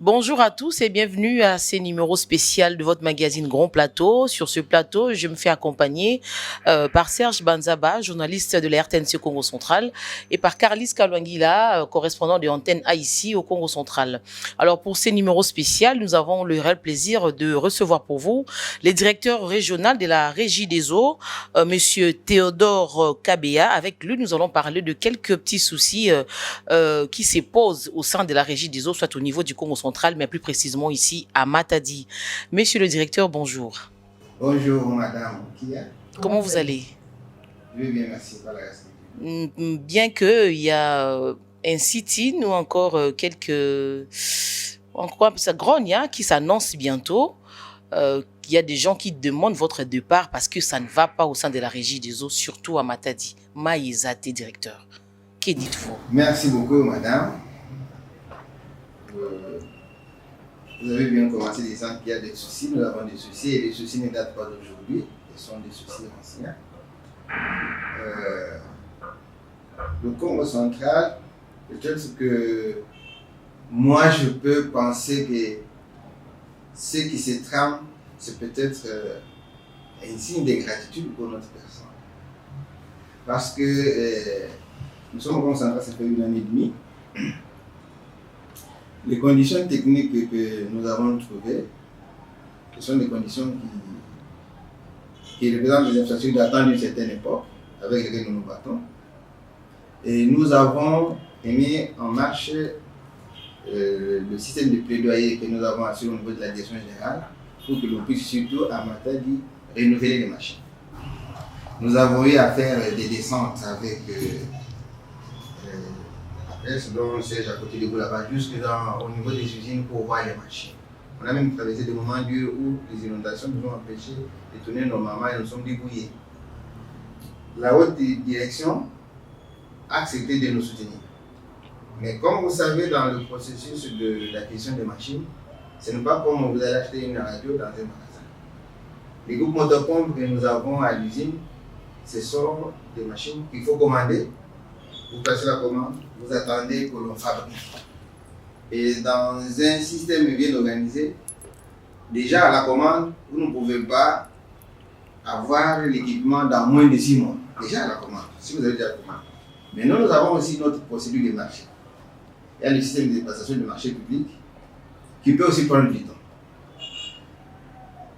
Bonjour à tous et bienvenue à ce numéro spécial de votre magazine Grand Plateau. Sur ce plateau, je me fais accompagner par Serge Banzaba, journaliste de la RTNC Congo Central, et par Carlis Kalwangila, correspondant de Antenne A ici au Congo Central. Alors pour ce numéro spécial, nous avons le réel plaisir de recevoir pour vous le directeur régional de la Régie des eaux, Monsieur Théodore Kabea. Avec lui, nous allons parler de quelques petits soucis qui se posent au sein de la Régie des eaux, soit au niveau du Congo central, mais plus précisément ici à Matadi. Monsieur le directeur, bonjour. Bonjour madame Kia. Comment vous allez? Je vais bien, merci. Bien qu'il y a un sit-in ou encore ça grogne qui s'annonce bientôt. Il y a des gens qui demandent votre départ parce que ça ne va pas au sein de la Régie des eaux, surtout à Matadi. Maïzate, directeur. Que dites-vous? Merci beaucoup madame. Vous avez bien commencé disant qu'il y a des soucis, nous avons des soucis et les soucis ne datent pas d'aujourd'hui, ils sont des soucis anciens. Le Congo central, peut-être que moi je peux penser que ce qui se trame, c'est peut-être un signe de gratitude pour notre personne. Parce que nous sommes au Congo central, ça fait 1 an et demi. Les conditions techniques que nous avons trouvées, ce sont des conditions qui représentent des infrastructures datant d'une certaine époque, avec lesquelles nous nous battons. Et nous avons mis en marche le système de plaidoyer que nous avons assuré au niveau de la direction générale pour que l'on puisse surtout à Matadi renouveler les machines. Nous avons eu à faire des descentes avec dont siège à côté de vous là-bas, jusque au niveau des usines pour voir les machines. On a même traversé des moments durs où les inondations nous ont empêchés de tourner normalement et nous sommes débrouillés. La haute direction a accepté de nous soutenir. Mais comme vous savez, dans le processus de l'acquisition des machines, ce n'est pas comme vous allez acheter une radio dans un magasin. Les groupes motopompes que nous avons à l'usine, ce sont des machines qu'il faut commander. Vous passez la commande, vous attendez que l'on fabrique. Et dans un système bien organisé, déjà à la commande, vous ne pouvez pas avoir l'équipement dans moins de 6 mois. Déjà à la commande, si vous avez déjà la commande. Mais nous avons aussi notre procédure de marché. Il y a le système de passation de marché public qui peut aussi prendre du temps.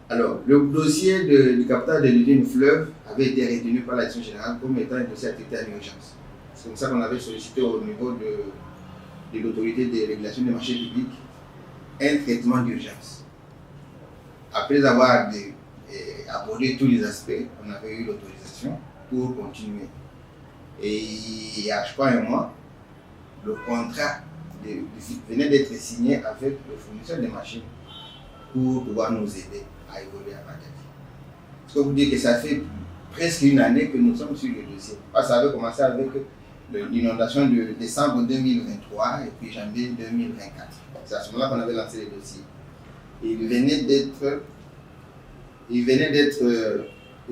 Alors, le dossier du captage de l'usine Fleuve avait été retenu par la direction générale comme étant un dossier à traiter en urgence. C'est comme ça qu'on avait sollicité au niveau de l'autorité de régulation des marchés publics un traitement d'urgence. Après avoir abordé tous les aspects, on avait eu l'autorisation pour continuer. Et il y a, je crois, 1 mois, le contrat venait d'être signé avec le fournisseur des machines pour pouvoir nous aider à évoluer à Matadi. Ce que vous dites que ça fait presque 1 année que nous sommes sur le dossier. Ça avait commencé avec l'inondation de décembre 2023 et puis janvier 2024. C'est à ce moment-là qu'on avait lancé le dossier. Et il venait d'être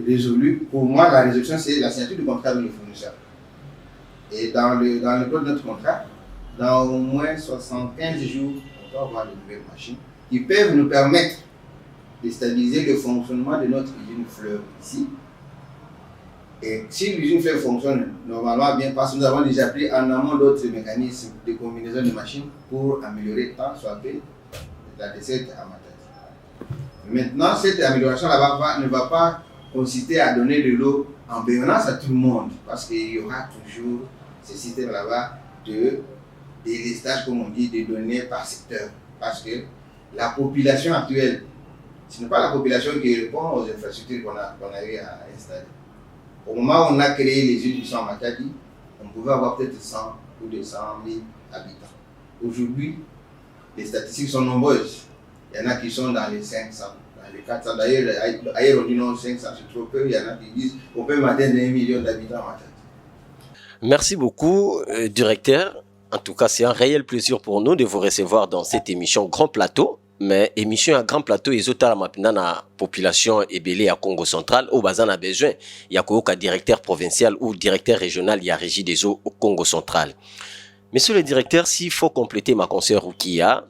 résolu. Pour moi, la résolution, c'est la signature du contrat avec le fournisseur. Et dans le cadre de notre contrat, dans au moins 75 jours, on peut avoir de nouvelles machines qui peuvent nous permettre de stabiliser le fonctionnement de notre usine Fleuve ici. Et si l'usine Fleuve fonctionne normalement bien, parce que nous avons déjà pris en amont d'autres mécanismes de combinaison de machines pour améliorer tant soit peu la desserte à Matadi. Maintenant, cette amélioration là-bas ne va pas consister à donner de l'eau en permanence à tout le monde, parce qu'il y aura toujours ce système là-bas de délestage, comme on dit, de données par secteur. Parce que la population actuelle, ce n'est pas la population qui répond aux infrastructures qu'on a eu à installer. Au moment où on a créé les îles qui sont à Matadi, on pouvait avoir peut-être 100 ou 200 000 habitants. Aujourd'hui, les statistiques sont nombreuses. Il y en a qui sont dans les 500, dans les 400. D'ailleurs, ailleurs on dit non, 500 c'est trop peu. Il y en a qui disent qu'on peut atteindre 1 million d'habitants à Matadi. Merci beaucoup, directeur. En tout cas, c'est un réel plaisir pour nous de vous recevoir dans cette émission Grand Plateau. Mais émission à Grand Plateau, ils ont la population ébélée à Congo central, au bazan a besoin. Il y a un directeur provincial ou directeur régional, il y a Régie des eaux au Congo central. Monsieur le directeur, s'il faut compléter ma consoeur Rukia,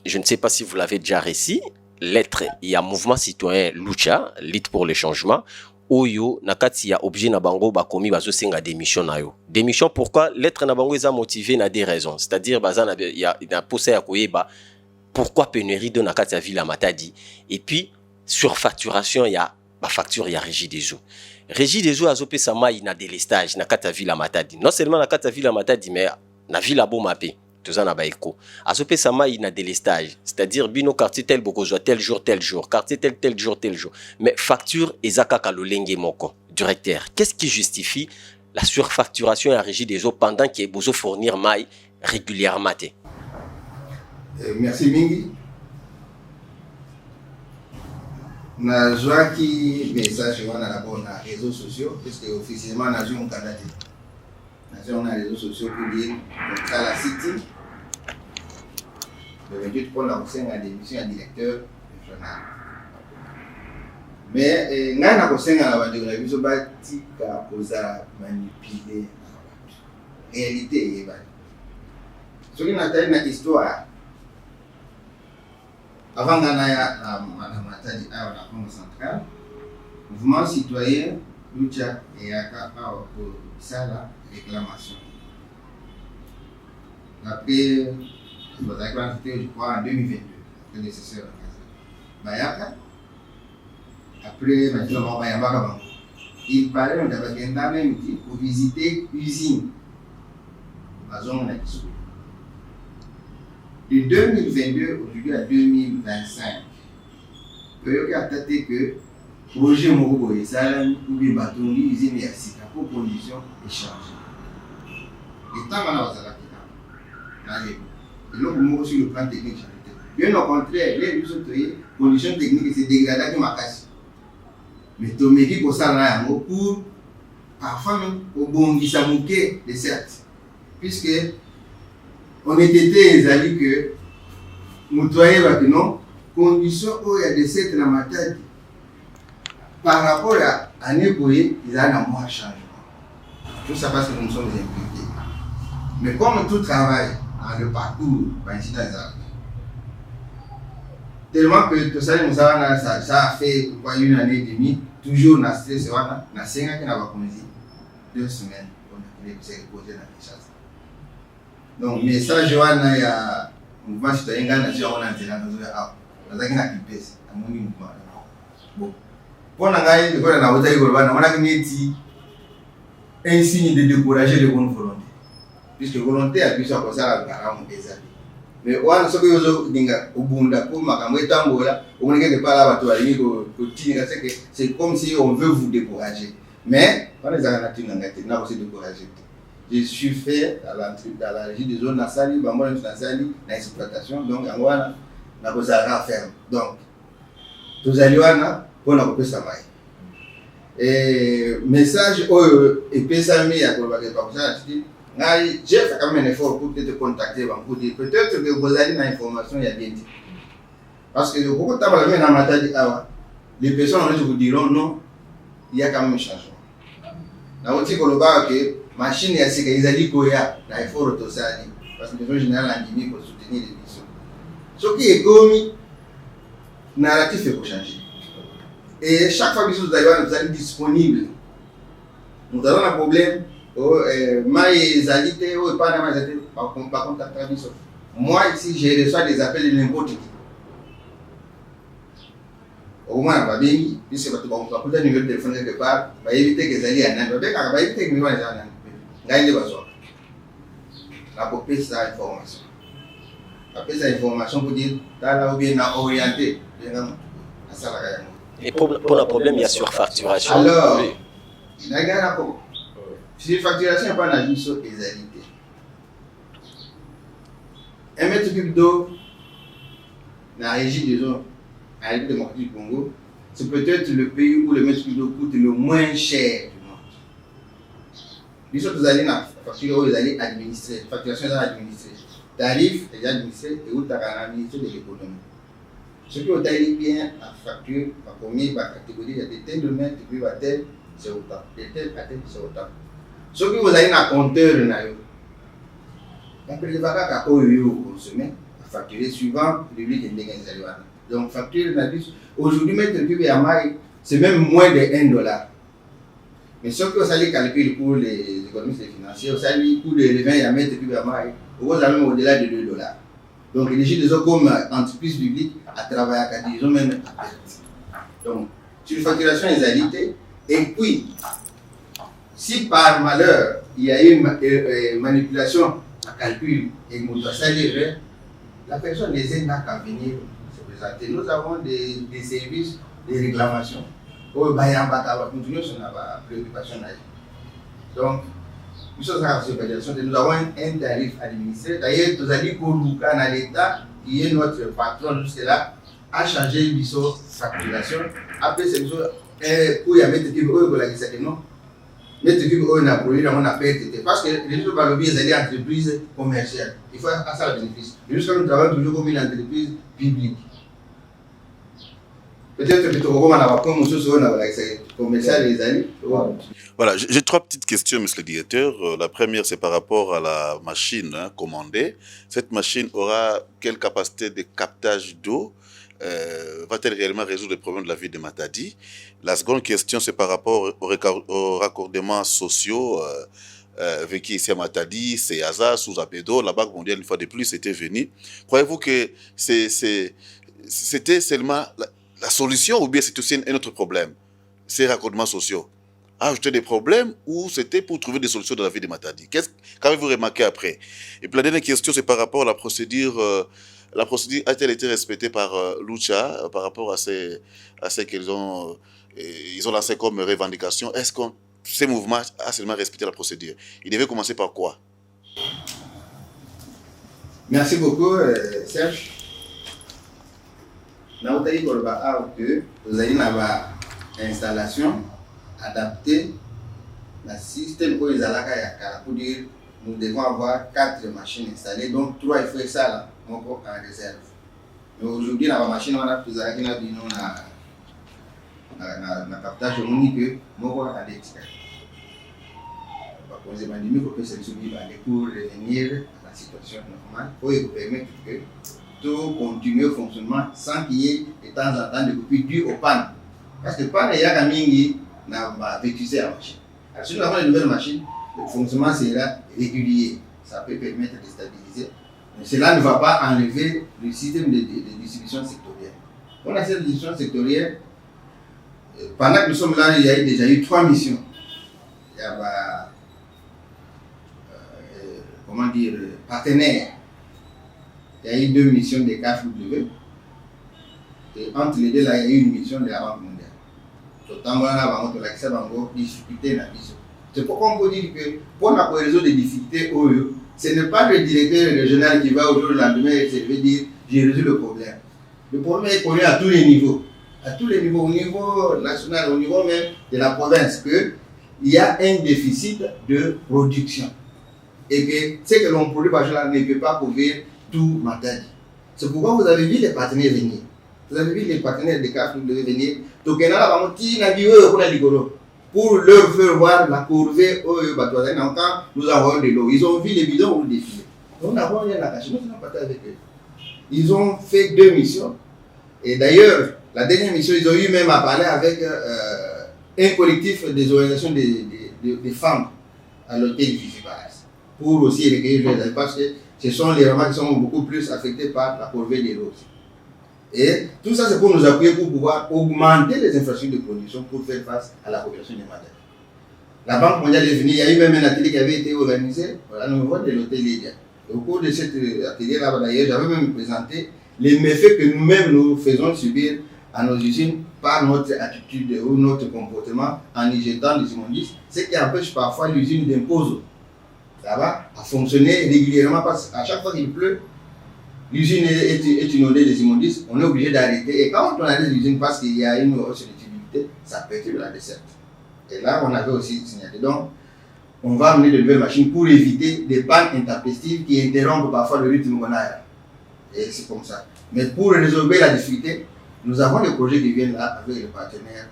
je ne sais pas si vous l'avez déjà réussi, lettre, il y a mouvement citoyen Lucha, Lutte pour le changement. Oyo, nakati ya objet na bango bakomi bazo senga démission na yo. Démission pourquoi? Lettre na bango eza motivé na des raisons. C'est-à-dire bazana il y a poussé à koyeba pourquoi pénurie de nakati ya ville à Matadi. Et puis surfacturation il y a ba facture il y a Régie des eaux. Régie des eaux azope sama ina délestage nakati ya ville à Matadi. Non seulement nakati ya ville à Matadi mais na ville à Bomapé. Tozana ba éco. Azope sama ina délestage, c'est-à-dire bino quartier tel bokozo tel jour, quartier tel jour. Mais facture ezaka kalolenge moko. Directeur, qu'est-ce qui justifie la surfacturation à Régie des eaux pendant que bozo fournir maille régulièrement? Merci Mingi. Na joie qui message on a d'abord na réseaux sociaux puisque officiellement na joué un candidat. Na joué on a réseaux sociaux pour dire donc à la city. Le 28 pour la conseil à démission à directeur régional. Mais nga na conseil à la bande biso bati ka posa manipuler réalité est bas. Ce qui n'a pas une histoire. Avant Ghana ya Madame Matadi à la Congo centrale, mouvement citoyen Lucha et Akapa pour ça la réclamation. Après, je crois en 2022, le nécessaire Bayaka. Après, maintenant, il parlait d'un même pour visiter l'usine. La zone de 2022 aujourd'hui à 2025, il y a tâté que projet Moko et Salam ou bien bâton l'usine et Sika pour conditions échangées. Et tant qu'on a et donc moi sur le plan technique, bien au contraire, les conditions techniques c'est dégradé qui m'a cassé. Mais Tomeki pour ça là pour parfois même au bon qui s'amouquait de certes, puisque on était dit que Moutouaye va que non, conditions où il y a des certes dans ma tête par rapport à l'année boyée, ils ont un moins changement. Tout ça parce que nous sommes impliqués. Mais comme tout travail dans le parcours, tellement que tout ça, ça a fait une année et demie, toujours dans ce stress, dans 5 ans qui n'a pas commencé, 2 semaines, on a reposé dans les chasses. Donc, message, il y a un mouvement citoyen qui a été en train de faire un mouvement. Bon, pour un signe de décourager les bonnes volontés. Puisque volonté a pu se passer à la des années. Mais on a ce que vous avez au Bunda pour Makamwe Tambola, on n'est pas là c'est comme si on veut vous décourager. Mais, on est à la décourager. Je suis fait dans la régie des zones nasali, dans l'exploitation, donc on a à faire. Donc, tous allez pour la couper sa maille. Et message, et Pesami à j'ai fait quand même un effort pour te contacter, pour dire peut-être que vous avez une information, il y a bien dit. Parce que beaucoup de temps, les personnes vous diront non, il y a quand même un changement. Dans le machine ya sika izali koya na effort tosali parce que le général a dit pour soutenir les missions. Ce qui est commis narratif est pour changer. Et chaque fois que vous allez disponible, nous avons un problème. Moi ici je reçois des appels de n'importe qui. Au moins, on va bien, puisque tu vas avoir un numéro de téléphone quelque part, on va éviter que ça aille à Nan, on va éviter que nous ayons un la copie de cette information. Après cette information, pour dire, là où bien orienté, et pour le problème, il y a surfacturation. Alors, il y a un rapport. Surfacturation n'est pas une chose exalité. Un mètre cube d'eau, dans la régie des eaux, à la démocratie du Congo, c'est peut-être le pays où le mètre cube d'eau coûte le moins cher du monde. Les autres allez dans la facture, vous allez administrer. La facturation est administrée. Tarif est administré et vous avez administré de l'économie. Ce qui est allé bien, la facture, la première catégorie, il y a des tels de mètres, puis la telle, c'est autant. Des tels à tel, c'est autant. Ce que vous allez dans le compteur, après les vacances, vous consommez, la facturer suivant le public qui est gagné. Donc, facture, aujourd'hui, mettre le public à maille, c'est même moins de $1. Mais sauf que ça les calcule pour les économistes et financiers, ça les coûts de revient à mettre le public à maille, vous avez même au-delà de $2. Donc, les gens comme entreprise publique à travailler à 4, ils ont même à perte. Donc, sur facturation égalité, et puis, si par malheur, il y a une manipulation à calcul et la personne n'a qu'à venir se présenter. Nous avons des services de réclamation. Nous donc, nous avons un tarif administré. D'ailleurs, nous avons dit que l'État, qui est notre patron jusque-là, a changé de facturation. Après, c'est pour y mettre que non. Mettre que on a produit, on a perdu. Parce que les gens vont les entreprises commerciales. Il faut à ça le bénéfice. Jusqu'à nous travaillons toujours comme une entreprise publique. Peut-être que on va avoir comme commercial les années. Voilà, j'ai 3 petites questions, monsieur le directeur. La première, c'est par rapport à la machine commandée. Cette machine aura quelle capacité de captage d'eau? Va-t-elle réellement résoudre les problèmes de la ville de Matadi? La seconde question, c'est par rapport aux raccordements sociaux vécus ici à Matadi, c'est Asa, sous Apedo, la Banque mondiale, une fois de plus, était venue. Croyez-vous que c'était seulement la solution ou bien c'est aussi un autre problème, ces raccordements sociaux? Ajouter des problèmes ou c'était pour trouver des solutions dans la ville de Matadi? Qu'avez-vous remarqué après? Et puis la dernière question, c'est par rapport à la procédure. La procédure a-t-elle été respectée par Lucha par rapport à ce qu'ils ont lancé comme revendication? Est-ce que ces mouvements a seulement respecté la procédure? Il devait commencer par quoi? Merci beaucoup, Serge. Nous avons dit que vous avez une installation adaptée au système pour dire nous devons avoir 4 machines installées, donc 3 il faut ça là, en réserve. Mais aujourd'hui, dans la machine, on a plus à na captage unique, on va aller tirer. Parce que il faut que celle-ci pour revenir à la situation normale, pour permettre que tout continue au fonctionnement sans qu'il y ait de temps en temps de coupures dues aux pannes. Parce que panne, il y a quand même vétusé la machine. Alors, si nous avons une nouvelle machine, le fonctionnement sera régulier. Ça peut permettre de stabiliser. Mais cela ne va pas enlever le système de distribution sectorielle. On a cette distribution sectorielle. Pendant que nous sommes là, il y a déjà eu 3 missions. Il y a partenaires. Il y a eu 2 missions de KFW. Et entre les deux, là, il y a eu une mission de la Banque mondiale. C'est pourquoi on peut dire que pour la résoudre des difficultés, ce n'est pas le directeur régional qui va au jour le lendemain et se veut dire j'ai résolu le problème. Le problème est connu à tous les niveaux. À tous les niveaux, au niveau national, au niveau même de la province, qu'il y a un déficit de production. Et que ce que l'on produit par jour ne peut pas couvrir tout Matadi. C'est pourquoi vous avez vu les partenaires venir. Vous avez vu les partenaires de KFW venir. Donc, il y a pour leur faire voir la corvée quand nous avons de l'eau. Ils ont vu les bidons ou les filets. Nous n'avons rien à cacher, nous n'avons pas avec eux. Ils ont fait 2 missions. Et d'ailleurs, la dernière mission, ils ont eu même à parler avec un collectif des organisations des femmes à l'hôtel Viviparas pour aussi recueillir les avis parce que ce sont les mamans qui sont beaucoup plus affectées par la corvée de l'eau. Et tout ça, c'est pour nous appuyer pour pouvoir augmenter les infrastructures de production pour faire face à la population des Matadi. La Banque mondiale est venue, il y a eu même un atelier qui avait été organisé au niveau de l'hôtel Lydia. Au cours de cet atelier-là, d'ailleurs, j'avais même présenté les méfaits que nous-mêmes nous faisons subir à nos usines par notre attitude ou notre comportement en y jetant des immondices, ce qui empêche parfois l'usine d'imposer. Ça va à fonctionner régulièrement parce qu'à chaque fois qu'il pleut, l'usine est inondée des immondices, on est obligé d'arrêter. Et quand on arrête l'usine parce qu'il y a une hausse de turbidité, ça perturbe la desserte. Et là, on avait aussi signalé. Donc, on va amener de nouvelles machines pour éviter des pannes intempestives qui interrompent parfois le rythme qu'on a. Et c'est comme ça. Mais pour résoudre la difficulté, nous avons des projets qui viennent là avec les partenaires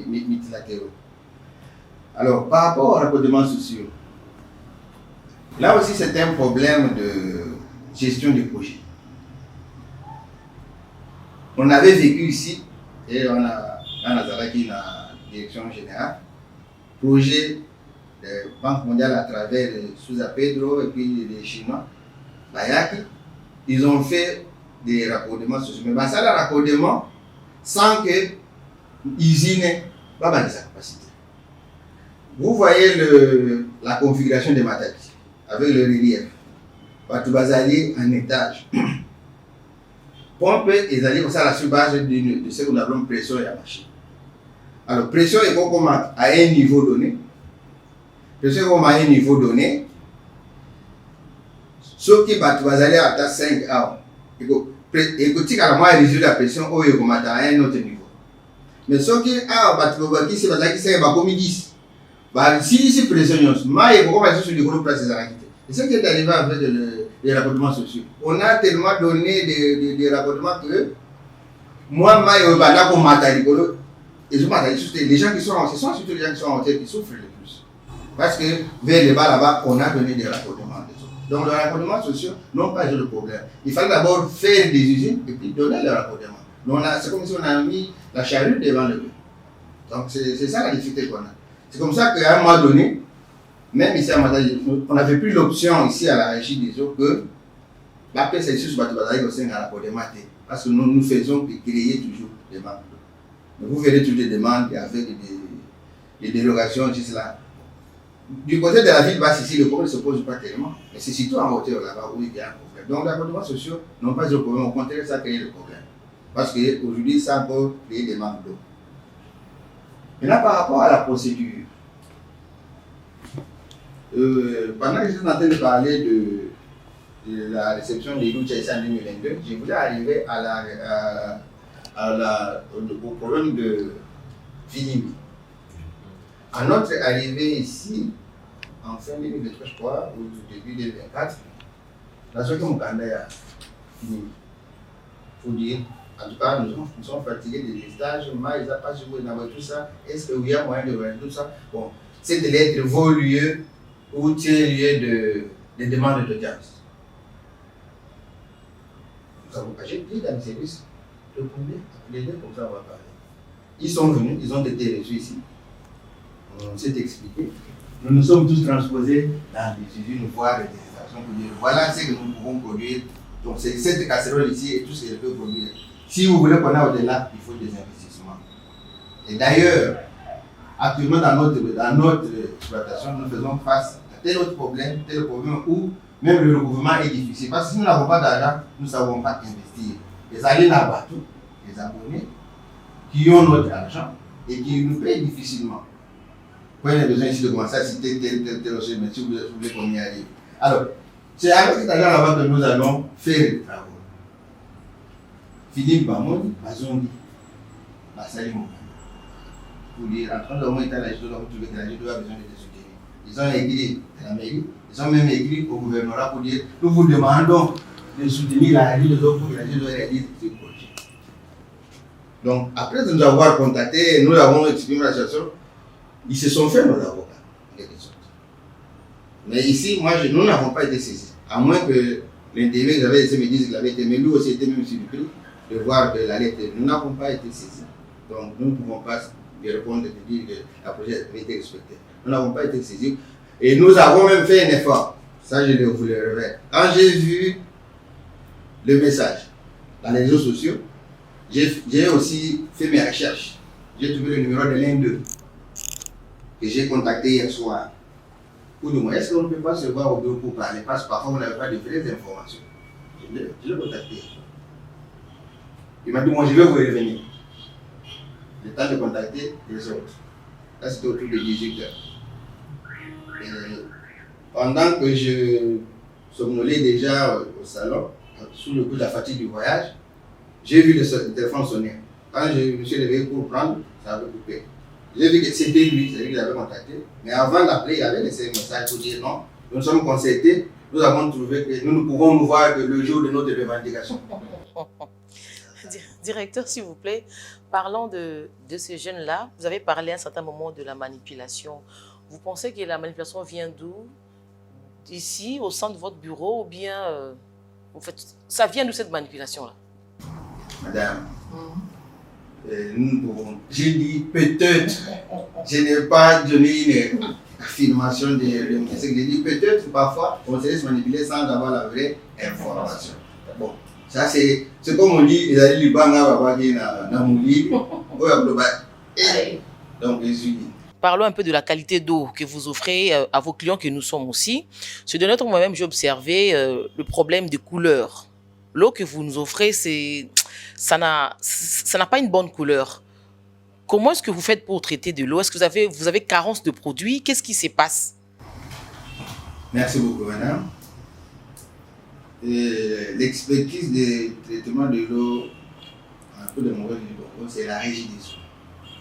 multilatéraux. Alors, par rapport aux raccordements sociaux, là aussi c'est un problème de gestion des projets. On avait vécu ici, et on a Nazara qui est la direction générale, projet de Banque mondiale à travers Souza Pedro et puis les Chinois, Bayaki, ils ont fait des raccordements sociaux. Mais ça, le raccordement, sans que l'usine n'ait pas de sa capacité. Vous voyez la configuration des Mataki, avec le relief. Tu vas aller en étage. Pompe et aller comme ça à la base de ce qu'on appelle pression et la machine. Alors, pression est comme à un niveau donné. Pression est comme à un niveau donné. Sauf que tu vas aller à 5 A. Et que tu as réduire la pression au à un autre niveau. Mais sauf que tu vas dire que c'est comme 10. Si c'est pression, mais il faut que sur les gros places de l'activité. Et ce qui est arrivé avec les raccordements sociaux. On a tellement donné des raccordements que moi, les gens qui sont en ce sont surtout les gens qui sont en tête qui souffrent le plus. Parce que vers les bas là-bas, on a donné des raccordements. Donc les raccordements sociaux n'ont pas eu de problème. Il fallait d'abord faire des usines et puis donner les raccordements. C'est comme si on a mis la charrue devant le bœuf. Donc c'est ça la difficulté qu'on a. C'est comme ça qu'à un moment donné, même ici à Matadi, on n'avait plus l'option ici à la régie des eaux que après c'est juste parce que nous faisons que créer toujours des demandes. Mais vous verrez toujours des demandes avec des dérogations juste là. Du côté de la ville basse ici, le problème ne se pose pas tellement, mais c'est surtout en hauteur là-bas où il y a un problème. Donc les raccordements sociaux n'ont pas de problème, au contraire ça crée le problème. Parce qu'aujourd'hui ça a encore créé des manques d'eau. Maintenant par rapport à la procédure, pendant que je suis en train de parler de la réception des loups en 2022, je voulais arriver au problème de Philippe. À notre arrivée ici, en fin 2023, je crois, ou début 2024, la zone de Mukanda a fini. Il faut dire, en tout cas, nous sommes fatigués des stages, mais ils n'ont pas joué dans tout ça. Est-ce qu'il y a moyen de voir tout ça? Bon, c'est de l'être vos lieux ou tiers lieu de demande d'audience. Nous avons pas dit dans les services, le premier, les deux, comme ça on va parler. Ils sont venus, ils ont été reçus ici. On s'est expliqué. Nous nous sommes tous transposés dans des usines, voire des installations pour dire voilà ce que nous pouvons produire. Donc c'est cette casserole ici et tout ce qu'elle peut produire. Si vous voulez qu'on aille au-delà, il faut des investissements. Et d'ailleurs, actuellement dans notre exploitation, nous faisons face à tel autre problème où même le recouvrement est difficile. Parce que si nous n'avons pas d'argent, nous ne savons pas investir. Les alliés là-bas, les abonnés qui ont notre argent et qui nous payent difficilement. Quand il y a besoin ici de commencer à citer tel aussi, mais si vous voulez qu'on y arrive. Alors, c'est avec cet argent là-bas que nous allons faire les travaux. Philippe Bamon, Bazongi, Basali Moukanda. Pour dire, en train de remonter à la gestion, vous trouvez que la gestion a besoin de soutenir. Ils ont écrit à la mairie, ils ont même écrit au gouvernement pour dire nous vous demandons de soutenir la régie des autres pour que la gestion réalise ce projet. Donc, après nous avoir contacté, nous avons exprimé la situation. Ils se sont fait nos avocats, en quelque sorte. Mais ici, nous n'avons pas été saisis. À moins que l'interview que j'avais laissé me dise qu'il avait été, mais lui aussi était même surpris de voir que la lettre. Nous n'avons pas été saisis. Donc, nous ne pouvons pas lui répondre et dire que la projet avait été respectée. Nous n'avons pas été saisis. Et nous avons même fait un effort. Ça, je vous le révèle. Quand j'ai vu le message dans les réseaux sociaux, j'ai aussi fait mes recherches. J'ai trouvé le numéro de l'un d'eux que j'ai contacté hier soir. Pour nous, est-ce qu'on ne peut pas se voir au bureau pour parler? Parce que parfois, on n'avait pas de vraies informations. Je l'ai contacté hier soir. Il m'a dit, moi, je vais vous revenir. Le temps de contacter les autres. Là, c'était autour de 18 heures. Et pendant que je somnolais déjà au salon, sous le coup de la fatigue du voyage, j'ai vu le téléphone sonner. Quand je me suis réveillé pour prendre, ça avait coupé. J'ai vu que c'était lui, c'est lui qui l'avait contacté. Mais avant d'appeler, il avait laissé un message pour dire non, nous sommes concertés, nous avons trouvé que nous ne pouvons nous voir que le jour de notre revendication. Directeur, s'il vous plaît, parlons de ces jeunes-là. Vous avez parlé à un certain moment de la manipulation. Vous pensez que la manipulation vient d'où? D'ici, au sein de votre bureau, ou bien ça vient de cette manipulation-là? Madame, Nous pouvons. J'ai dit peut-être, je n'ai pas donné une affirmation de ce que j'ai dit. Peut-être parfois on se laisse manipuler sans avoir la vraie information. Bon, ça c'est comme on dit, ils allaient lui banger donc les unis. Parlons un peu de la qualité d'eau que vous offrez à vos clients que nous sommes aussi. Ce de notre moi-même, j'ai observé le problème de couleur. L'eau que vous nous offrez, ça n'a pas une bonne couleur. Comment est-ce que vous faites pour traiter de l'eau? Est-ce que vous avez carence de produits? Qu'est-ce qui se passe? Merci beaucoup, madame. L'expertise de traitement de l'eau, un peu de mauvais niveau, c'est la régie des eaux.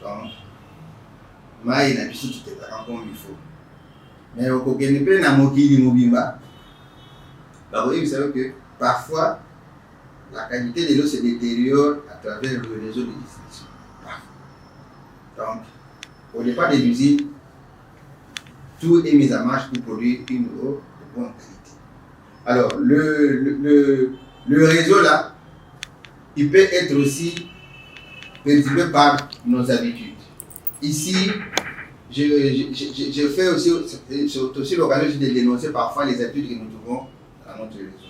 Donc, moi, il a dit tout est comme il faut. Mais au Kokenepe, na Mokili Mobimba, vous savez que parfois, la qualité de l'eau se détériore à travers le réseau de distribution. Donc, au départ de l'usine, tout est mis en marche pour produire une eau de bonne qualité. Alors, le réseau là, il peut être aussi perturbé par nos habitudes. Ici, je fais aussi l'occasion de dénoncer parfois les habitudes que nous trouvons dans notre réseau.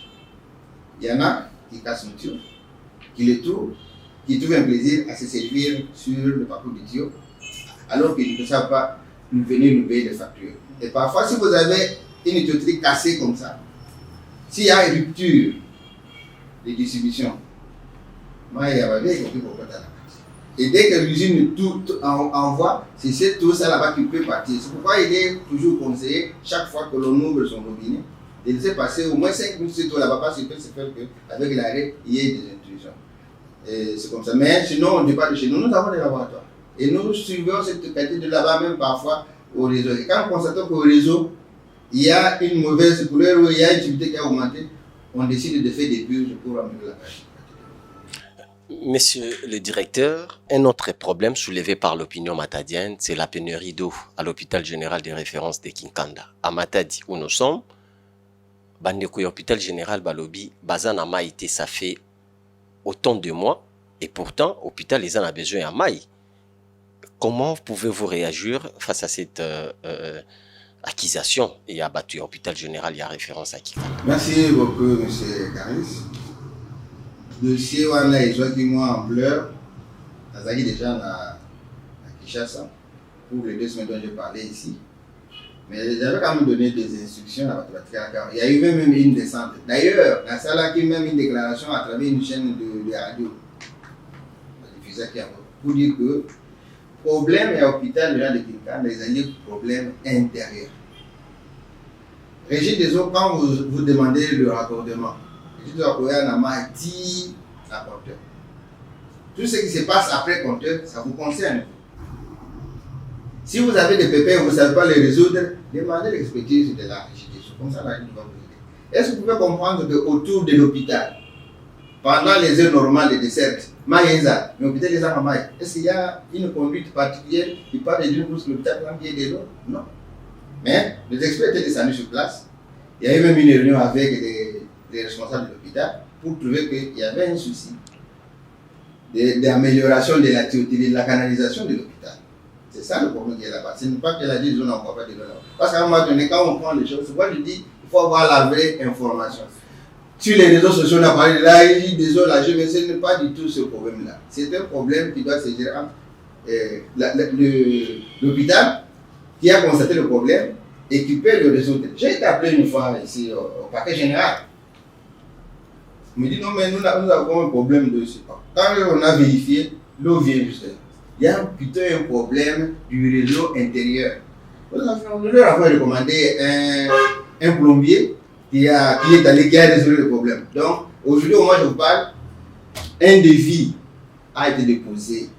Il y en a qui cassent un tuyau, qui le trouvent, qui trouvent un plaisir à se servir sur le parcours du tuyau, alors qu'ils ne savent pas venir nous payer des factures. Et parfois, si vous avez une tuyauterie cassée comme ça, s'il y a une rupture de distribution, moi, il y a pas bien compris pourquoi tu as la partie. Et dès que l'usine tout envoie, c'est tout ça là-bas qui peut partir. C'est pourquoi il est toujours conseillé, chaque fois que l'on ouvre son robinet, de laisser passer au moins 5 minutes sur tout là-bas, parce qu'il peut se faire qu'avec l'arrêt, il y ait des intrusions. C'est comme ça. Mais sinon, on ne dit pas de chez nous, nous avons des laboratoires. Et nous suivons cette qualité de là-bas, même parfois au réseau. Et quand on constate qu'au réseau, il y a une mauvaise couleur ou il y a une activité qui a augmenté, on décide de faire des purges pour améliorer la qualité. Monsieur le directeur, un autre problème soulevé par l'opinion matadienne, c'est la pénurie d'eau à l'hôpital général de référence de Kinkanda. À Matadi, où nous sommes, Bandeko hôpital général Balobi, Bazana Maïté, ça fait autant de mois, et pourtant, l'hôpital, ils en ont besoin à Maï. Comment pouvez-vous réagir face à cette accusation et abattu l'hôpital général, il y a référence à Kinkanda? Merci beaucoup, monsieur Caris. Le dossier wana ezwaki mwa ampleur nazalaki déjà na Kinshasa pour les 2 semaines dont j'ai parlé ici, mais j'avais quand même donné des instructions à il y a eu même une descente. D'ailleurs, la salle a même une déclaration à travers une chaîne de radio pour dire que problème à l'hôpital de Kinkanda, les alliés problème intérieur. Régime des eaux, quand vous demandez le raccordement, tout ce qui se passe après compteur, ça vous concerne. Si vous avez des pépins et vous ne savez pas les résoudre, demandez l'expertise de la régie des eaux. Comme ça, la régie va vous aider. Est-ce que vous pouvez comprendre qu'autour de l'hôpital, pendant les heures normales de dessert, l'hôpital est en maille, est-ce qu'il y a une conduite particulière qui parle d'une course que l'hôpital prend bien de l'eau? Non. Mais les experts étaient descendus sur place. Il y a eu même une réunion avec les responsables de l'hôpital pour trouver qu'il y avait un souci d'amélioration de la tuyauterie, de la canalisation de l'hôpital. C'est ça le problème qui est là-bas. Ce n'est pas que la dit, on n'envoie pas de l'eau. Parce qu'à un moment donné, quand on prend les choses, moi je dis, il faut avoir la vraie information. Sur les réseaux sociaux, on a parlé de là, il dit désolé, mais ce n'est pas du tout ce problème-là. C'est un problème qui doit se gérer entre l'hôpital qui a constaté le problème et qui peut le résoudre. J'ai été appelé une fois ici au parquet général. On me dit non, mais nous avons un problème de ce pas. Quand on a vérifié, l'eau vient juste. Il y a plutôt un problème du réseau intérieur. Nous avons recommandé un plombier qui est allé, qui a résolu le problème. Donc, aujourd'hui, au moins je vous parle, un devis a été déposé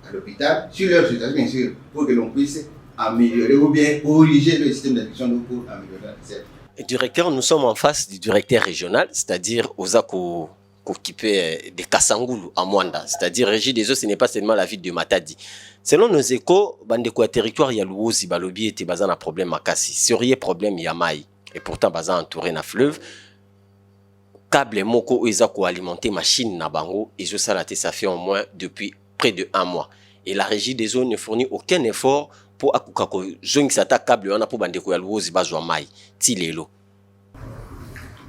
à l'hôpital sur leur situation, bien sûr, pour que l'on puisse améliorer ou bien corriger le système d'adduction d'eau pour améliorer la recette. Directeur, nous sommes en face du directeur régional, c'est-à-dire Ozako occupé de Kassangoulou à Mwanda, c'est-à-dire Régie des eaux, ce n'est pas seulement la ville de Matadi. Selon nos échos, Bandeko territoire, il y a l'Ouozi, Balobi était basé un problème à Kassi. Seriez problème, il y a Maï. Et pourtant, basé entouré d'un fleuve. câble moko eza ko alimenter machine na bango et je ça fait au moins depuis près de 1 mois et la régie des eaux ne fournit aucun effort pour akuka ko zongisa ta câble wana pour bandeko ya Luozi bazwa mai ti lelo.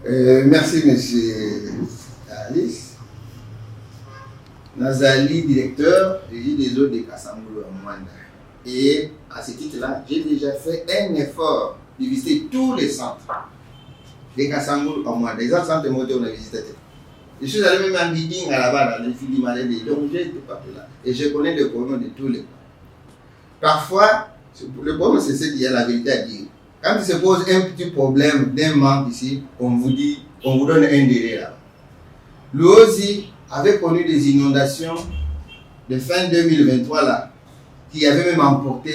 Merci monsieur Alice. Nazali, directeur régie des eaux de Kasangulu en Mwanda. Et à ce titre-là, j'ai déjà fait un effort de visiter tous les centres de Kasangulu en Mwanda. Les autres centres de moto, on a visité. Je suis allé même en meeting à la bas dans les filles maladies. Donc j'ai été partout là. Et je connais le problème de tous les cas. Parfois, le problème c'est qu'il y a la vérité à dire. Quand il se pose un petit problème d'un manque ici, on vous dit, on vous donne un délai là. Luozi avait connu des inondations de fin 2023 là, qui avaient même emporté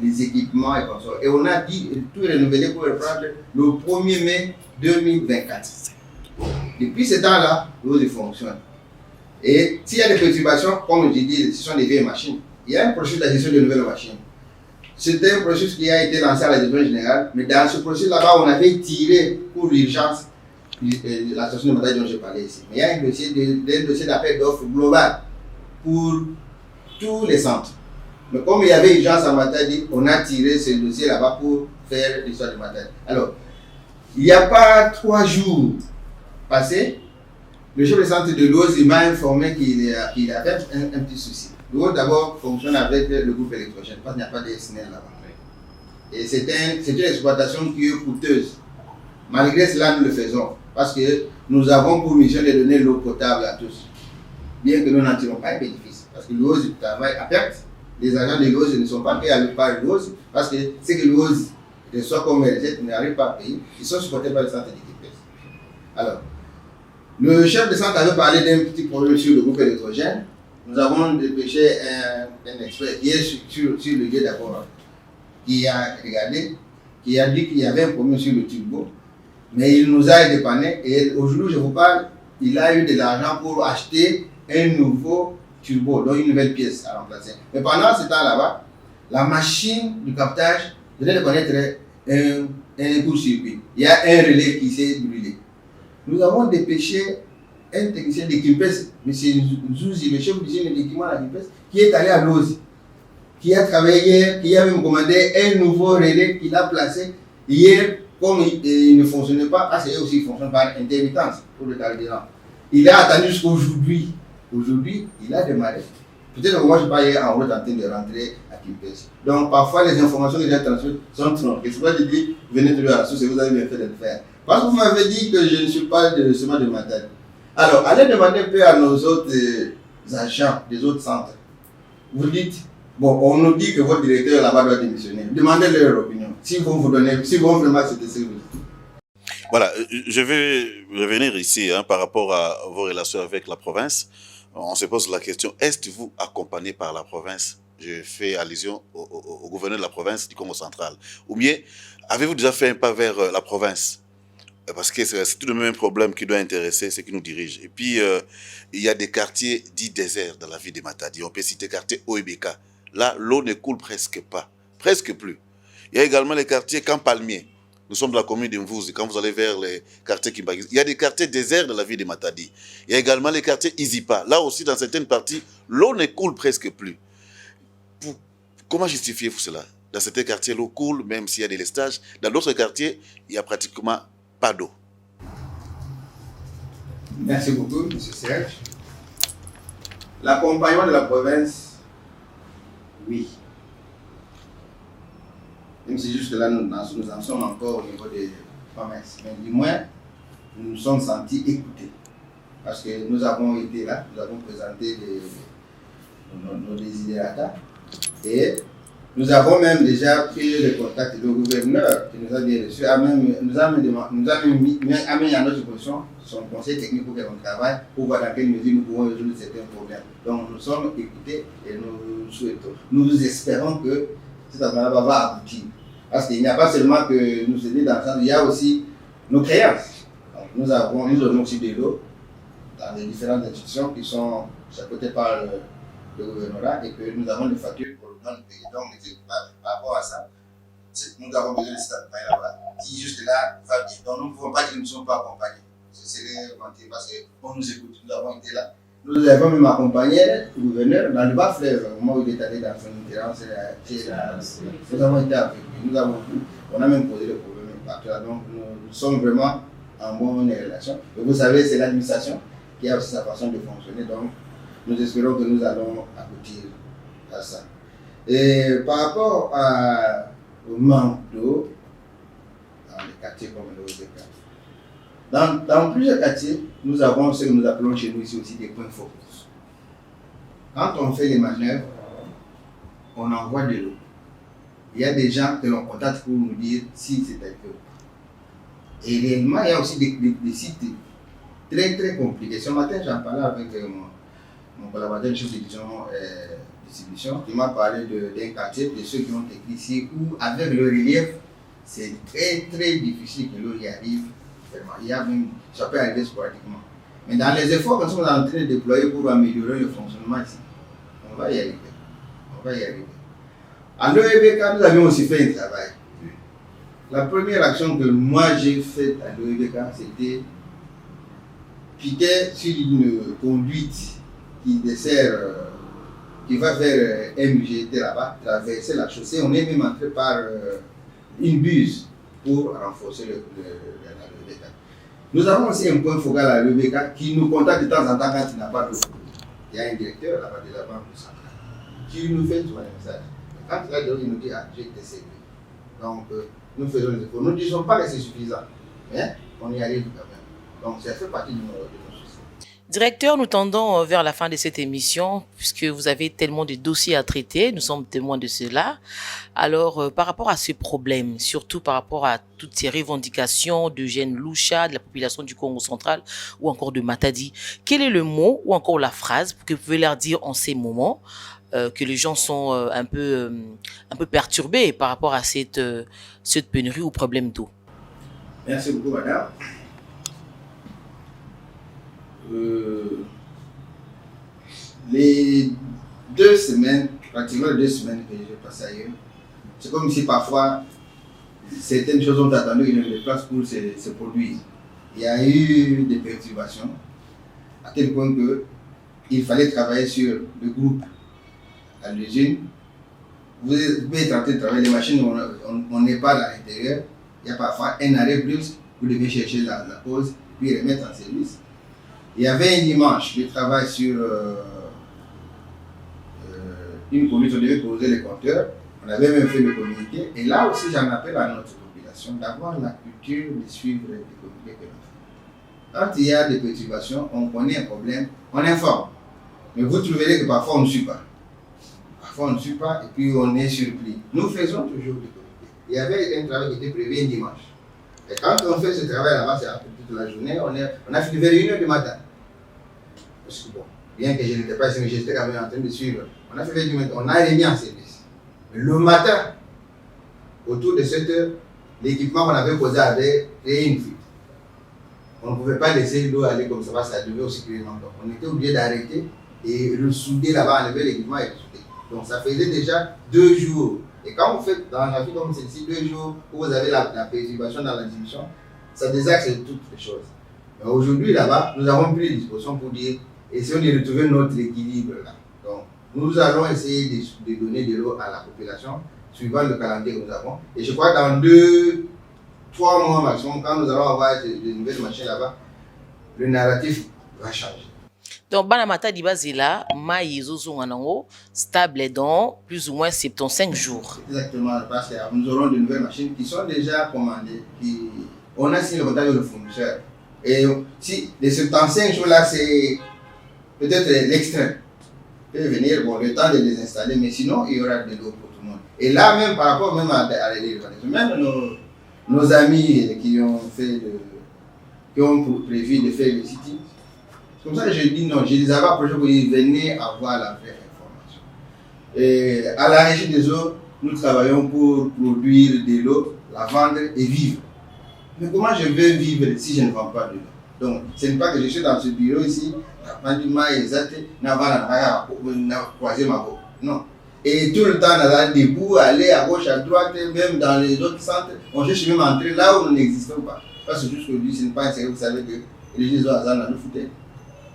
les équipements et consorts. Et on a dit tout renouveler pour reprendre le 1er mai 2024. Depuis ce temps-là, Luozi fonctionne. Et s'il y a des perturbations, comme je dis, ce sont des vieilles machines. Il y a un processus de la gestion de nouvelles machines. C'était un processus qui a été lancé à la direction générale, mais dans ce processus là-bas, on avait tiré pour l'urgence la station de montage dont je parlais ici. Mais il y a un dossier d'appel d'offres global pour tous les centres. Mais comme il y avait urgence à Matadi, on a tiré ce dossier là-bas pour faire l'histoire de Matadi. Alors, il n'y a pas 3 jours passés, le chef de centre de Luozi m'a informé qu'il avait un petit souci. Luozi d'abord fonctionne avec le groupe électrogène, parce qu'il n'y a pas de SNEL là-bas. Et c'est une exploitation qui est coûteuse. Malgré cela, nous le faisons. Parce que nous avons pour mission de donner l'eau potable à tous. Bien que nous n'en tirons pas un bénéfice. Parce que Luozi travaille à perte. Les agents de Luozi ne sont pas payés par Luozi. Parce que ce que Luozi reçoit comme recette n'arrive pas à payer. Ils sont supportés par le centre d'équipement. Alors, le chef de centre avait parlé d'un petit problème sur le groupe électrogène. Nous avons dépêché un expert qui est sur le lieu d'abord, qui a regardé, qui a dit qu'il y avait un problème sur le turbo. Mais il nous a dépanné et aujourd'hui je vous parle, il a eu de l'argent pour acheter un nouveau turbo, donc une nouvelle pièce à remplacer. Mais pendant ce temps là-bas, la machine du captage venait de connaître un court-circuit. Il y a un relais qui s'est brûlé. Nous avons dépêché un technicien d'Equimpes, M. Zouzi, le chef d'usine d'équipement à l'Equimpes, qui est allé à Luozi, qui a travaillé, qui a même commandé un nouveau relais qu'il a placé hier. Comme il ne fonctionnait pas, parce qu'il aussi fonctionne par intermittence pour le carburant. Il a attendu jusqu'aujourd'hui. Aujourd'hui, il a démarré. Peut-être que moi, je ne suis pas hier en route en train de rentrer à Kimpes. Donc, parfois, les informations que j'ai transmises sont tronques. Et c'est pourquoi je dis, venez trouver la source et vous avez bien fait de le faire. Parce que vous m'avez dit que je ne suis pas seulement de Matadi. Alors, allez demander un peu à nos autres agents des autres centres. Vous dites, bon, on nous dit que votre directeur là-bas doit démissionner. Demandez leur opinion. Si vont vous donner, si vont vraiment accepter ce que vous dites. Voilà, je vais revenir ici par rapport à vos relations avec la province. On se pose la question, êtes-vous accompagné par la province? Je fais allusion au gouverneur de la province du Congo central. Ou bien, avez-vous déjà fait un pas vers la province? Parce que c'est tout de même un problème qui doit intéresser ceux qui nous dirigent. Et puis, il y a des quartiers dits déserts dans la ville de Matadi. On peut citer le quartier Oebeka. Là, l'eau ne coule presque pas, presque plus. Il y a également les quartiers Camp Palmier. Nous sommes de la commune de Mvouzi. Quand vous allez vers les quartiers Kimbagis, il y a des quartiers déserts de la ville de Matadi. Il y a également les quartiers Izipa. Là aussi, dans certaines parties, l'eau ne coule presque plus. Comment justifiez-vous cela? Dans certains quartiers, l'eau coule, même s'il y a des lestages. Dans d'autres quartiers, il n'y a pratiquement pas d'eau. Merci beaucoup, M. Serge. L'accompagnement de la province, oui. Même si jusque-là, nous en sommes encore au niveau des promesses. Mais du moins, nous nous sommes sentis écoutés. Parce que nous avons été là, nous avons présenté nos désidérata. Et nous avons même déjà pris le contact. Le gouverneur qui nous a bien reçus nous a mis à notre position son conseil technique pour qu'on travaille, pour voir dans quelle mesure nous pouvons résoudre certains problèmes. Donc nous sommes écoutés et nous espérons que cette affaire va aboutir. Parce qu'il n'y a pas seulement que nous aider dans le sens, il y a aussi nos créances. Donc, nous avons aussi de l'eau dans les différentes institutions qui sont chapeautées par le gouvernorat et que nous avons des factures pour le payer. Donc, par rapport à ça, nous avons besoin de cet accompagnement là-bas qui jusque-là va bien. Donc nous ne pouvons pas dire que nous ne sommes pas accompagnés. serait vanté parce qu'on nous écoute, nous avons été là. Nous avons même accompagné le gouverneur dans le bas fleuve, au moment où il est allé dans son itinérance. Nous avons été avec lui, on a même posé le problème partout. Donc nous sommes vraiment en bonne relation. Et vous savez, c'est l'administration qui a aussi sa façon de fonctionner. Donc nous espérons que nous allons aboutir à ça. Et par rapport au manque d'eau dans les quartiers comme le OZK, dans plusieurs quartiers, nous avons ce que nous appelons chez nous ici aussi des points focus. Quand on fait les manœuvres, on envoie de l'eau. Il y a des gens que l'on contacte pour nous dire si c'est un peu. Et réellement, il y a aussi des sites très très compliqués. Ce matin, j'en parlais avec mon collaborateur chef de distribution qui m'a parlé d'un quartier, de ceux qui ont écrit ici, où avec le relief, c'est très très difficile que l'eau y arrive. Il y a même, ça peut arriver sporadiquement. Mais dans les efforts que nous sommes en train de déployer pour améliorer le fonctionnement ici, on va y arriver. On va y arriver. À l'OEBK, nous avions aussi fait un travail. La première action que moi j'ai faite à l'OEBK, c'était piquer sur une conduite qui dessert, qui va vers MUGT là-bas, traverser la chaussée. On est même entré par une buse pour renforcer la l'OEBK. Nous avons aussi un point focal à l'OEBK qui nous contacte de temps en temps quand il n'a pas d'eau. Il y a un directeur là-bas de la banque centrale qui nous fait souvent un message. Quand il a de l'eau, il nous dit ah, j'ai été servi. Donc nous faisons les efforts. Nous ne disons pas que c'est suffisant, mais on y arrive quand même. Donc ça fait partie de nos soucis. Directeur, nous tendons vers la fin de cette émission, puisque vous avez tellement de dossiers à traiter, nous sommes témoins de cela. Alors, par rapport à ce problème, surtout par rapport à toutes ces revendications de Jeanne Loucha, de la population du Congo central ou encore de Matadi, quel est le mot ou encore la phrase que vous pouvez leur dire en ces moments que les gens sont un peu perturbés par rapport à cette pénurie ou problème d'eau? Merci beaucoup, madame. Les 2 semaines, pratiquement les 2 semaines que j'ai passées ailleurs, c'est comme si parfois certaines choses ont attendu une place pour se produire. Il y a eu des perturbations, à tel point qu'il fallait travailler sur le groupe à l'usine. Vous pouvez être en train de travailler, les machines, on n'est pas à l'intérieur. Il y a parfois un arrêt brusque, vous devez chercher la pause, puis remettre en service. Il y avait un dimanche de travail sur une conduite, on devait poser les compteurs. On avait même fait le communiqué. Et là aussi, j'en appelle à notre population d'avoir la culture de suivre les communiqués que l'on fait. Quand il y a des perturbations, on connaît un problème, on informe. Mais vous trouverez que parfois on ne suit pas. Parfois on ne suit pas et puis on est surpris. Nous faisons toujours des communiqués. Il y avait un travail qui était prévu un dimanche. Et quand on fait ce travail là-bas, c'est toute la journée, on a fini vers 1h du matin. Parce que bon, bien que je n'étais pas ici, mais j'étais quand même en train de suivre. On a fait vers 1h du matin, on a remis en service. Le matin, autour de 7h, l'équipement qu'on avait posé avait créé une fuite. On ne pouvait pas laisser l'eau aller comme ça, ça devait aussi créer une enveloppe. On était obligé d'arrêter et le souder là-bas, enlever l'équipement et le souder. Donc ça faisait déjà 2 jours. Et quand vous faites dans la vie comme celle-ci, 2 jours où vous avez la perturbation dans la distribution, ça désaxe toutes les choses. Mais aujourd'hui, là-bas, nous avons pris les dispositions pour dire, essayons de retrouver notre équilibre là. Donc, nous allons essayer de donner de l'eau à la population, suivant le calendrier que nous avons. Et je crois que dans 2-3 mois maximum, quand nous allons avoir de nouvelles machines là-bas, le narratif va changer. Donc, Banamata Dibazila, Maï Zozunganango, stable dans plus ou moins 75 jours. Exactement, parce que nous aurons de nouvelles machines qui sont déjà commandées. On a signé le contrat avec le fournisseur. Et si les 75 jours là, c'est peut-être l'extrême. Peut venir, bon, le temps de les installer, mais sinon, il y aura de l'eau pour tout le monde. Et là, même par rapport même à l'urbanisation, même nos amis qui ont prévu de faire le city, c'est comme ça que je dis non, je les avais approchés pour dire venez avoir la vraie information. Et à la régie des eaux, nous travaillons pour produire de l'eau, la vendre et vivre. Mais comment je vais vivre si je ne vends pas de l'eau? Donc, ce n'est pas que je suis dans ce bureau ici, non. Et tout le temps, on a debout, aller à gauche, à droite, même dans les autres centres, on cherche même à entrer là où nous n'existons pas. Parce que jusqu'aujourd'hui, ce n'est pas un secret, vous savez que Les Régie des eaux Azan, nous foutons.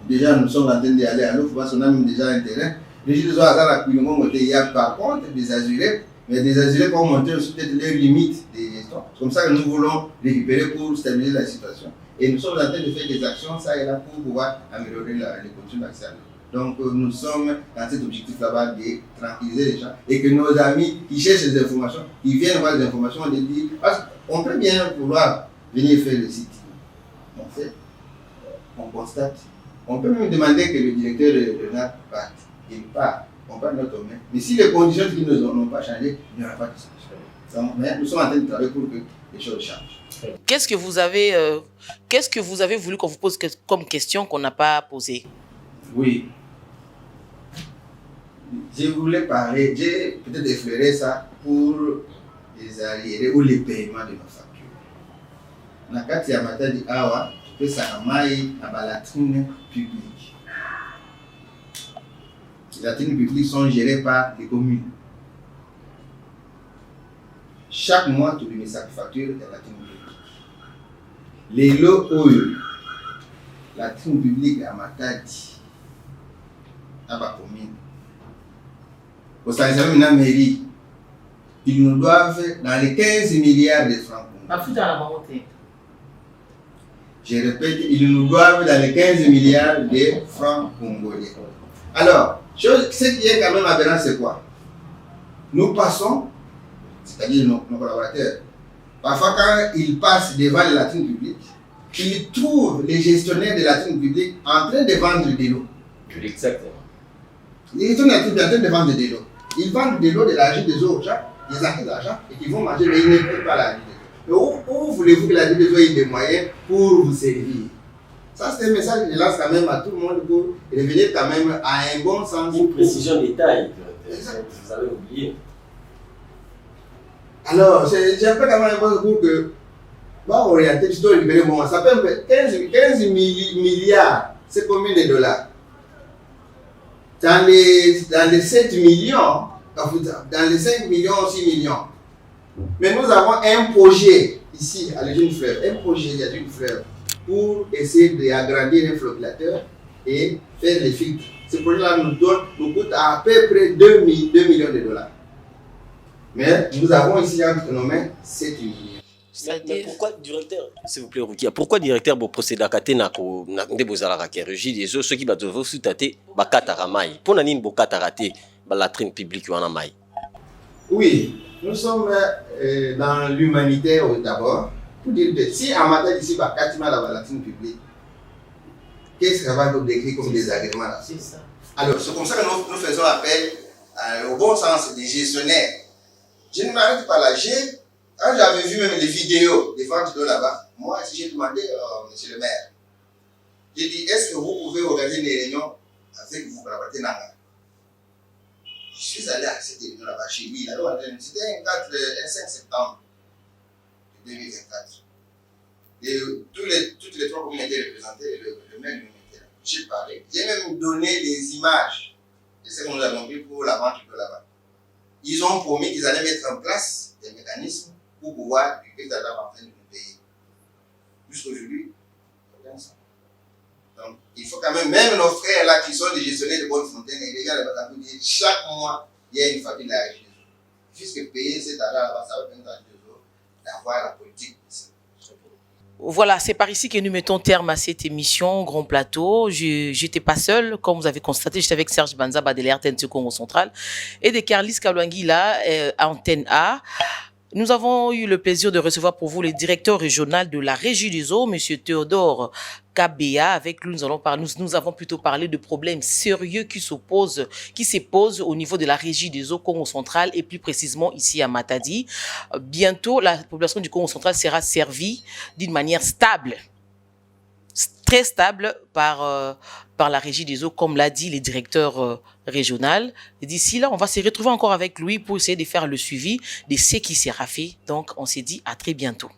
Déjà, nous sommes en train d'y aller à l'eau, parce qu'on a même déjà un terrain. Les Régie des eaux Azan, à Kouinomo, il y a par contre des azurés, mais des azurés qui ont monté aussi peut-être les limites des gestions. C'est comme ça que nous voulons récupérer pour stabiliser la situation. Et nous sommes en train de faire des actions, ça et là, pour pouvoir améliorer les conditions d'accès à l'eau. Donc, nous sommes dans cet objectif là-bas de tranquilliser les gens et que nos amis qui cherchent des informations, qui viennent voir des informations, on les dit, parce qu'on peut bien vouloir venir faire le site. On fait, on constate. On peut même demander que le directeur de NAT parte. Il part, on part notre main. Mais si les conditions qui ne n'ont pas changé, il n'y aura pas de solution. Mais nous sommes en train de travailler pour que les choses changent. Qu'est-ce que vous avez voulu qu'on vous pose comme question qu'on n'a pas posée? Oui. Je voulais parler, j'ai peut-être effleuré ça pour les arriérés ou les paiements de nos factures. Nakati ya matadi awa, tu peux s'arrêter à la latrine publique. Les latrines publiques sont gérées par les communes. Chaque mois, tu mets sa facture de la latrine publique. Les lots la latrine publique à matadi, à la commune. Au Salzam, la mairie, ils nous doivent dans les 15 milliards de francs. Je répète, ils nous doivent dans les 15 milliards de francs congolais. Alors, ce qui est quand même aberrant, c'est quoi? Nous passons, c'est-à-dire nos collaborateurs, parfois quand ils passent devant les latrines publiques, ils trouvent les gestionnaires des latrines publiques en train de vendre des lots. Exactement. Les gestionnaires en train de vendre des lots. Ils vendent de l'eau, de l'argent des eaux aux gens, ils acquittent de l'argent et qu'ils vont manger, mais ils ne payent pas la vie. Mais où voulez-vous que la vie des eaux ait des moyens pour vous servir? Ça, c'est un message que je lance quand même à tout le monde pour revenir quand même à un bon sens. Une précision détail, vous avez oublié. Alors, j'ai un peu quand même un bon pour que, va orienter, tu dois libérer bon, ça peut 15 milliards, c'est combien de dollars? Dans les 7 millions, dans les 5 millions, 6 millions. Mais nous avons un projet ici à l'Église Fleuve, un projet à l'Église Fleuve pour essayer d'agrandir les flottateur et faire les filtres. Ce projet-là nous coûte à peu près 2 millions de dollars. Mais nous avons ici entre nos mains 7 millions. Mais pourquoi, directeur, s'il vous plaît, Rukia, pourquoi directeur vous procédez à Kate na bozala régie des eaux, ceux qui doivent vous tâter bakata mai pour n'ani bokata raté la latrine publique wana mai? Oui, nous sommes dans l'humanitaire d'abord pour dire que si en matière d'ici bakatima la latrine publique, qu'est-ce que ça va nous décrire comme des agréments là? C'est ça. Alors c'est comme ça que nous faisons appel au bon sens des gestionnaires. Je ne m'arrête pas là. Quand j'avais vu même les vidéos des ventes d'eau là-bas, moi, j'ai demandé monsieur le maire, j'ai dit, est-ce que vous pouvez organiser des réunions avec vos collaborateurs Nanga? Je suis allé à cette réunion là-bas chez lui. C'était un 5 septembre 2024. Et toutes les trois communes étaient représentées, le maire lui était là. J'ai parlé. J'ai même donné des images de ce que nous avons vu pour la vente d'eau là-bas. Ils ont promis qu'ils allaient mettre en place des mécanismes pour pouvoir récupérer l'argent en train de nous payer. Jusqu'aujourd'hui, il ça. Donc, il faut quand même nos frères là qui sont des gestionnaires de Bonne-Fontaine et les gars là-bas, chaque mois, il y a une famille à agir. Puisque payer cet argent là-bas, ça va permettre à Dieu d'avoir la politique. Voilà, c'est par ici que nous mettons terme à cette émission Grand Plateau. Je n'étais pas seule, comme vous avez constaté, j'étais avec Serge Banzaba de l'RTNC Congo Central et de Carlis Kalwangi là, à Antenne A. Nous avons eu le plaisir de recevoir pour vous le directeur régional de la Régie des eaux, M. Théodore Kabea. Avec lui, nous avons plutôt parlé de problèmes sérieux qui se posent au niveau de la Régie des eaux Congo Central et plus précisément ici à Matadi. Bientôt, la population du Congo Central sera servie d'une manière stable, très stable par la Régie des eaux, comme l'a dit le directeur régional. D'ici là, on va se retrouver encore avec lui pour essayer de faire le suivi de ce qui sera fait. Donc, on s'est dit à très bientôt.